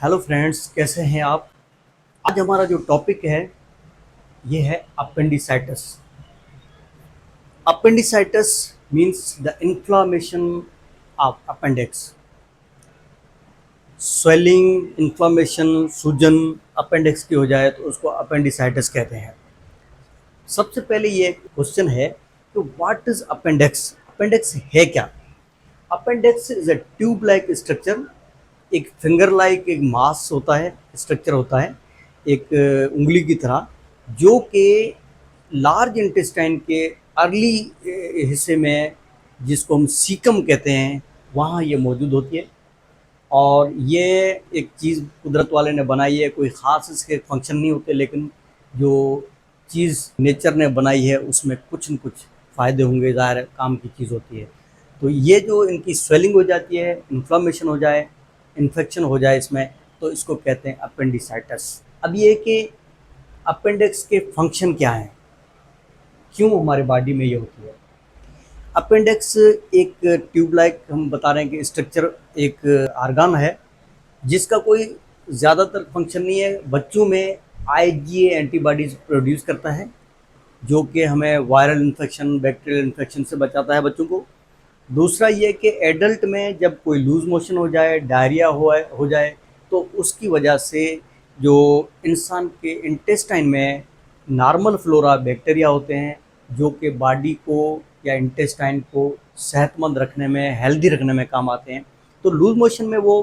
Hello friends, कैसे हैं आप। आज हमारा जो टॉपिक है ये है appendicitis. Appendicitis means the inflammation of appendix. Swelling, inflammation, सूजन अपेंडिक्स की हो जाए तो उसको अपेंडिसाइटिस कहते हैं। सबसे पहले ये क्वेश्चन है कि व्हाट इज अपेंडिक्स। अपेंडिक्स है क्या। Appendix is a tube like structure. एक फिंगर लाइक एक मास होता है, स्ट्रक्चर होता है, एक उंगली की तरह, जो कि लार्ज इंटेस्टाइन के अर्ली हिस्से में, जिसको हम सीकम कहते हैं, वहाँ ये मौजूद होती है। और ये एक चीज़ कुदरत वाले ने बनाई है, कोई ख़ास इसके फंक्शन नहीं होते, लेकिन जो चीज़ नेचर ने बनाई है उसमें कुछ न कुछ फ़ायदे होंगे, ज़ाहिर है काम की चीज़ होती है। तो ये जो इनकी स्वेलिंग हो जाती है, इन्फ्लामेशन हो जाए, इन्फेक्शन हो जाए इसमें, तो इसको कहते हैं अपेंडिसाइटिस। अब ये कि अपेंडिक्स के फंक्शन क्या हैं, क्यों हमारे बॉडी में ये होती है। अपेंडिक्स एक ट्यूब लाइक, हम बता रहे हैं कि स्ट्रक्चर, एक आर्गन है जिसका कोई ज़्यादातर फंक्शन नहीं है। बच्चों में आईजीए एंटीबॉडीज़ प्रोड्यूस करता है, जो कि हमें वायरल इन्फेक्शन, बैक्टीरियल इन्फेक्शन से बचाता है बच्चों को। दूसरा ये कि एडल्ट में जब कोई लूज़ मोशन हो जाए, डायरिया हो जाए, तो उसकी वजह से जो इंसान के इंटेस्टाइन में नॉर्मल फ्लोरा बैक्टीरिया होते हैं, जो कि बॉडी को या इंटेस्टाइन को सेहतमंद रखने में, हेल्दी रखने में काम आते हैं, तो लूज़ मोशन में वो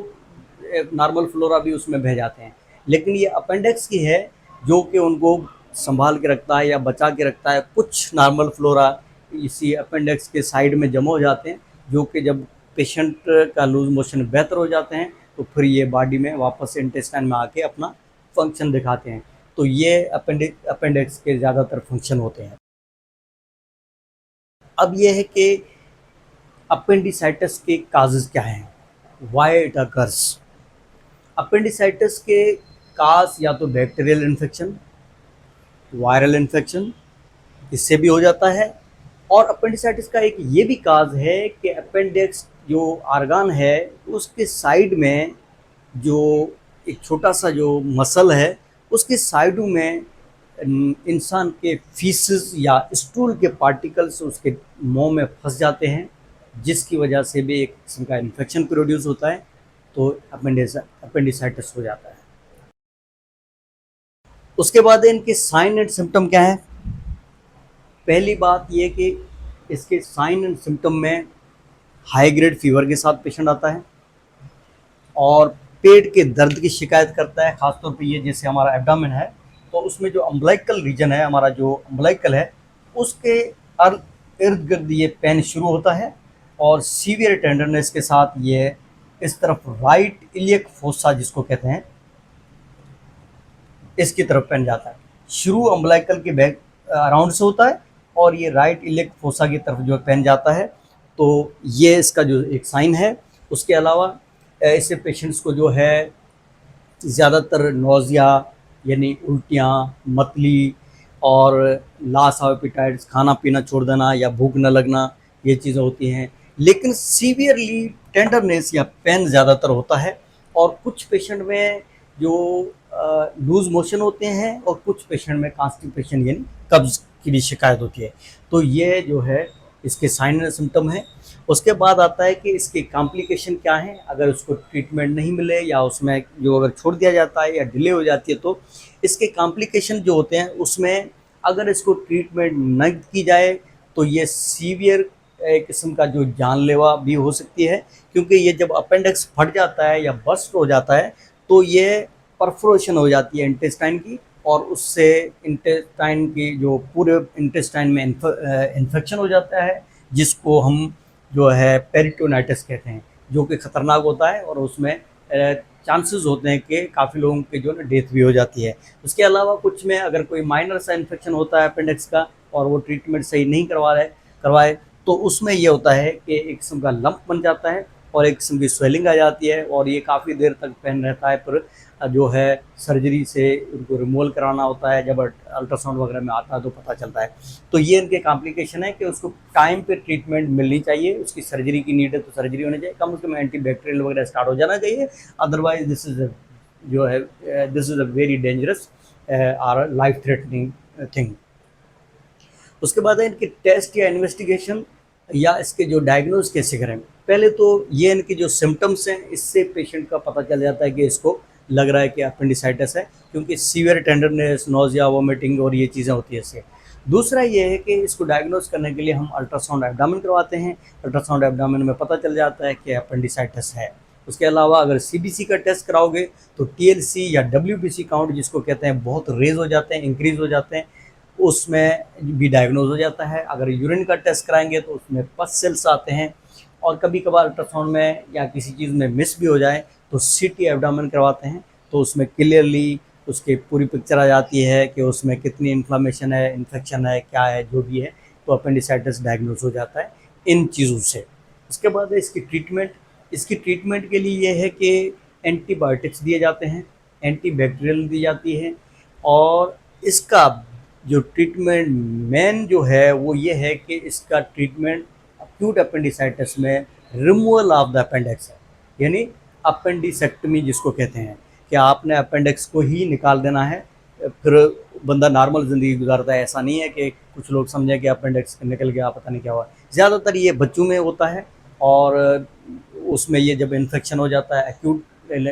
नॉर्मल फ्लोरा भी उसमें बह जाते हैं। लेकिन ये अपेंडिक्स की है जो कि उनको संभाल के रखता है या बचा के रखता है। कुछ नॉर्मल फ्लोरा इसी अपेंडिक्स के साइड में जमा हो जाते हैं, जो कि जब पेशेंट का लूज मोशन बेहतर हो जाते हैं तो फिर ये बॉडी में वापस से इंटेस्टाइन में आके अपना फंक्शन दिखाते हैं। तो ये अपेंडिक्स के ज़्यादातर फंक्शन होते हैं। अब ये है कि अपेंडिसाइटिस के काजेज़ क्या हैं, वाई इट अकर्स। अपेंडिसाइटिस के काज या तो बैक्टीरियल इन्फेक्शन, वायरल इन्फेक्शन, इससे भी हो जाता है। और अपेंडिसाइटिस का एक ये भी काज है कि अपेंडिक्स जो आर्गन है उसके साइड में जो एक छोटा सा जो मसल है, उसके साइडों में इंसान के फीसेस या स्टूल के पार्टिकल्स उसके मुंह में फंस जाते हैं, जिसकी वजह से भी एक किस्म का इन्फेक्शन प्रोड्यूस होता है, तो अपेंडिसाइटिस हो जाता है। उसके बाद इनके साइन एंड सिम्टम क्या है। पहली बात ये कि इसके साइन एंड सिम्टम में हाई ग्रेड फीवर के साथ पेशेंट आता है और पेट के दर्द की शिकायत करता है। ख़ासतौर पे ये जैसे हमारा एब्डामेन है, तो उसमें जो अम्बलाइकल रीजन है, हमारा जो अम्बलाइकल है, उसके इर्द गिर्द ये पेन शुरू होता है और सीवियर टेंडरनेस के साथ ये इस तरफ राइट इलियक फोसा जिसको कहते हैं, इसकी तरफ पेन जाता है। शुरू अम्बलाइकल के बैक अराउंड से होता है और ये राइट इलियक फोसा की तरफ जो पेन जाता है। तो ये इसका जो एक साइन है। उसके अलावा ऐसे पेशेंट्स को जो है ज़्यादातर नोज़िया यानी उल्टियाँ, मतली और लॉस ऑफ एपेटाइट, खाना पीना छोड़ देना या भूख न लगना, ये चीज़ें होती हैं। लेकिन सीवियरली टेंडरनेस या पेन ज़्यादातर होता है। और कुछ पेशेंट में जो लूज़ मोशन होते हैं और कुछ पेशेंट में कॉन्स्टिपेशन यानी कब्ज़ की भी शिकायत होती है। तो ये जो है इसके साइन एंड सिम्टम है। उसके बाद आता है कि इसके कॉम्प्लिकेशन क्या हैं, अगर उसको ट्रीटमेंट नहीं मिले या उसमें जो अगर छोड़ दिया जाता है या डिले हो जाती है, तो इसके कॉम्प्लिकेशन जो होते हैं उसमें अगर इसको ट्रीटमेंट न की जाए तो ये सीवियर किस्म का जो जानलेवा भी हो सकती है। क्योंकि ये जब अपेंडिक्स फट जाता है या बस्ट हो जाता है तो ये परफोरेशन हो जाती है इंटेस्टाइन की, और उससे इंटेस्टाइन की जो पूरे इंटेस्टाइन में इन्फेक्शन हो जाता है, जिसको हम जो है पेरिटोनाइटिस कहते हैं, जो कि ख़तरनाक होता है और उसमें चांसेस होते हैं कि काफ़ी लोगों की जो है ना डेथ भी हो जाती है। उसके अलावा कुछ में अगर कोई माइनर सा इन्फेक्शन होता है अपेंडिक्स का और वो ट्रीटमेंट सही नहीं करवाए, तो उसमें ये होता है कि एक किस्म का लंप बन जाता है और एक किस्म की स्वेलिंग आ जाती है और ये काफ़ी देर तक पेन रहता है। पर जो है सर्जरी से उनको रिमूवल कराना होता है, जब अल्ट्रासाउंड वगैरह में आता है तो पता चलता है। तो ये इनके कॉम्प्लिकेशन है कि उसको टाइम पे ट्रीटमेंट मिलनी चाहिए। उसकी सर्जरी की नीड है तो सर्जरी होनी चाहिए, कम से कम एंटी बैक्टीरियल वगैरह स्टार्ट हो जाना चाहिए। अदरवाइज दिस इज जो है this is a very dangerous और लाइफ थ्रेटनिंग थिंग। उसके बाद है इनके टेस्ट या इन्वेस्टिगेशन या इसके जो डायग्नोज कैसे करें। पहले तो ये इनके जो सिम्टम्स हैं इससे पेशेंट का पता चल जाता है कि इसको लग रहा है कि अपेंडिसाइटिस है, क्योंकि सीवियर टेंडरनेस, नोजिया, वोमिटिंग और ये चीज़ें होती है इससे। दूसरा ये है कि इसको डायग्नोज करने के लिए हम अल्ट्रासाउंड एब्डामिन करवाते हैं। अल्ट्रासाउंड एब्डामिन में पता चल जाता है कि अपेंडिसाइटिस है। उसके अलावा अगर सीबीसी का टेस्ट कराओगे तो टीएलसी या डब्ल्यूबीसी काउंट जिसको कहते हैं बहुत रेज हो जाते हैं, इंक्रीज हो जाते हैं, उसमें भी डायग्नोज हो जाता है। अगर यूरिन का टेस्ट कराएंगे तो उसमें पस सेल्स आते हैं, और कभी कभार अल्ट्रासाउंड में या किसी चीज़ में मिस भी हो जाए तो सीटी एब्डामन करवाते हैं, तो उसमें क्लियरली उसकी पूरी पिक्चर आ जाती है कि उसमें कितनी इन्फ्लामेशन है, इन्फेक्शन है, क्या है, जो भी है, तो अपेंडिसाइटिस डायग्नोज हो जाता है इन चीज़ों से। उसके बाद है इसकी ट्रीटमेंट। इसकी ट्रीटमेंट के लिए ये है कि एंटीबायोटिक्स दिए जाते हैं, एंटीबैक्टीरियल दी जाती है, और इसका जो ट्रीटमेंट मेन जो है वो ये है कि इसका ट्रीटमेंट अक्यूट अपेंडिसाइटिस में रिमूवल ऑफ द अपेंडिक्स है, यानी अपेंडिसेक्टमी जिसको कहते हैं, कि आपने अपेंडिक्स को ही निकाल देना है, फिर बंदा नॉर्मल ज़िंदगी गुजारता है। ऐसा नहीं है कि कुछ लोग समझें कि अपेंडिक्स निकल गया पता नहीं क्या हुआ। ज़्यादातर ये बच्चों में होता है, और उसमें ये जब इन्फेक्शन हो जाता है, एक्यूट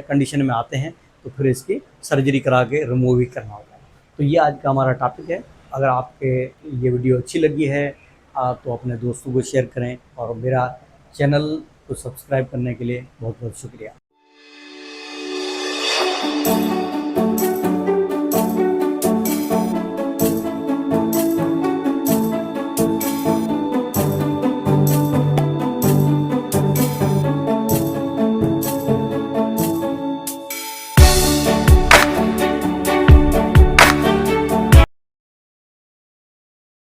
कंडीशन में आते हैं, तो फिर इसकी सर्जरी करा के रिमूव ही करना होता है। तो ये आज का हमारा टॉपिक है। अगर आपके ये वीडियो अच्छी लगी है तो अपने दोस्तों को शेयर करें, और मेरा चैनल को सब्सक्राइब करने के लिए बहुत बहुत शुक्रिया।